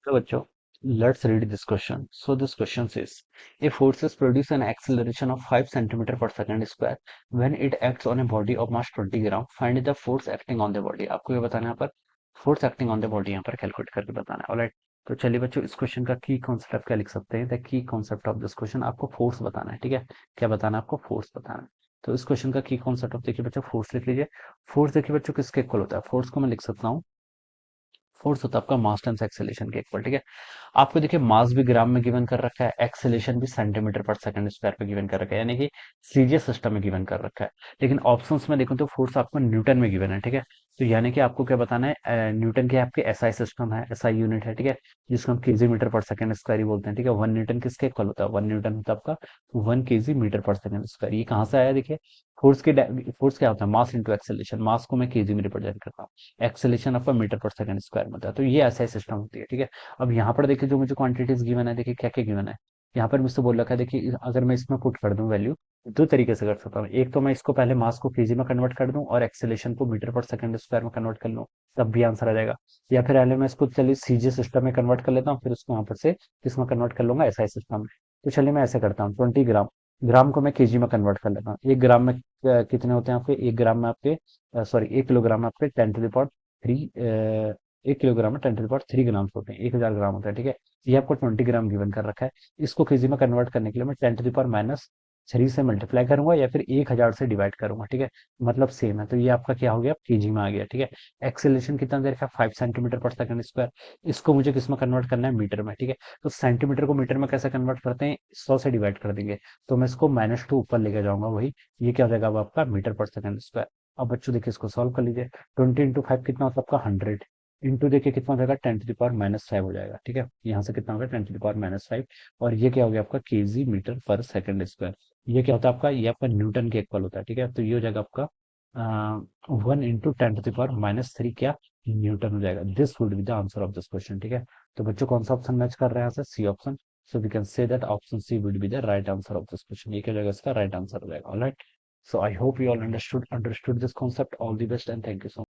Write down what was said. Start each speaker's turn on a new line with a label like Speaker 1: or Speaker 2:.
Speaker 1: So, बच्चों, let's read this question. So this question says, a force is produce an acceleration of 5 centimeter per second square when it acts on a body of mass 20 gram. Find the force acting on the body. आपको ये बताना है यहाँ पर force acting on the body यहाँ पर calculate करके बताना है। ऑलराइट, तो चलिए बच्चों, इस क्वेश्चन का की कॉन्सेप्ट आप क्या लिख सकते हैं? The key concept of this question, आपको फोर्स बताना है। ठीक है, क्या बताना है आपको? फोर्स बताना है। तो इस क्वेश्चन का की कॉन्सेप्ट ऑफ, देखिए बच्चों, फोर्स लिख लीजिए। फोर्स देखिए बच्चों किसके इक्वल होता है? फोर्स को मैं लिख सकता हूँ, फोर्स होता है आपका मास टाइम्स एक्सेलेरेशन के इक्वल। ठीक है, आपको देखिए मास भी ग्राम में गिवन कर रखा है, एक्सेलेरेशन भी सेंटीमीटर पर सेकंड स्क्वायर पे गिवन कर रखा है, यानी कि सीजीएस सिस्टम में गिवन कर रखा है। लेकिन ऑप्शंस में देखो तो फोर्स आपको न्यूटन में गिवन है। ठीक है, तो यानी कि आपको क्या बताना है? न्यूटन के आपके एसआई सिस्टम है, एसआई यूनिट है। ठीक है, जिसको हम केजी मीटर पर सेकंड स्क्वायर ही बोलते हैं। ठीक है, 1 न्यूटन किसके इक्वल होता है? 1 न्यूटन होता है आपका 1 केजी मीटर पर सेकंड स्क्वायर। ये कहाँ से आया? देखिए, फोर्स क्या होता है? Mass into acceleration. मास को मैं केजी में रिप्रेजेंट करता हूँ, एक्सेलेरेशन आपका मीटर पर सेकंड स्क्वायर में होता है। तो ये ऐसा सिस्टम होती है। ठीक है, अब यहाँ पर देखिए जो मुझे क्वांटिटीज गिवन है, देखिए क्या क्या गिवन है। यहाँ पर मुझसे बोल रखा है, देखिए अगर मैं इसमें पुट कर दूं वैल्यू, दो तरीके से कर सकता हूँ। एक तो मैं इसको पहले मास को केजी में कन्वर्ट कर दूं और एक्सेलेरेशन को मीटर पर सेकंड स्क्वायर में कन्वर्ट कर लूं, तब भी आंसर आ जाएगा। या फिर पहले मैं इसको चलिए सीजी सिस्टम में कन्वर्ट कर लेता हूँ, फिर उसको वहां पर से किसमें कन्वर्ट कर लूंगा? एसआई सिस्टम में। तो चलिए मैं ऐसे करता हूँ, 20 ग्राम, ग्राम को मैं केजी में कन्वर्ट कर लेता हूँ। 1 ग्राम में कितने होते हैं आपके? 1 ग्राम में आपके सॉरी 1 किलोग्राम में आपके 10 टू द पावर 3, 1 किलोग्राम में 10 टू द पावर 3 ग्राम होते हैं, 1000 ग्राम होता है। ठीक है, ये आपको 20 ग्राम गिवन कर रखा है। इसको केजी में कन्वर्ट करने के लिए मैं 10 टू द पावर -3 से मल्टीप्लाई करूंगा या फिर 1000 से डिवाइड करूंगा। ठीक है, मतलब सेम है, तो ये आपका क्या हो गया? केजी में आ गया। ठीक है, एक्सेलेरेशन कितना दे रखा है? 5 सेंटीमीटर पर सेकंड स्क्वायर। इसको मुझे किस में कन्वर्ट करना है? मीटर में। ठीक है, तो सेंटीमीटर को मीटर में कैसे कन्वर्ट करते हैं? 100 से डिवाइड कर देंगे, तो मैं इसको -2 ऊपर लेके जाऊंगा, वही ये क्या हो जाएगा अब आपका? मीटर पर सेकंड स्क्वायर। अब बच्चों देखिए इसको सॉल्व कर लीजिए। 20 × 5 कितना होता है आपका? 100। इंटू देखिए कितना हो जाएगा? 10 टू द पावर -5 हो जाएगा। ठीक है, यहाँ से कितना होगा? 10 टू द पावर -5। और ये क्या हो गया आपका? केजी मीटर पर सेकंड स्क्वायर। ये क्या होता है आपका? ये आपका न्यूटन के इक्वल होता है। ठीक है, तो ये हो जाएगा आपका 1 × 10 टू द पावर -3 क्या? न्यूटन हो जाएगा। This would be the answer of this question. ठीक है, तो बच्चों कौन सा ऑप्शन मैच कर रहे हैं यहाँ से? C option. So we can say that option C would be the right answer of this question. ये क्या हो जाएगा? इसका राइट आंसर हो जाएगा। Alright, so I hope you all understood this concept. All the best and thank you so much.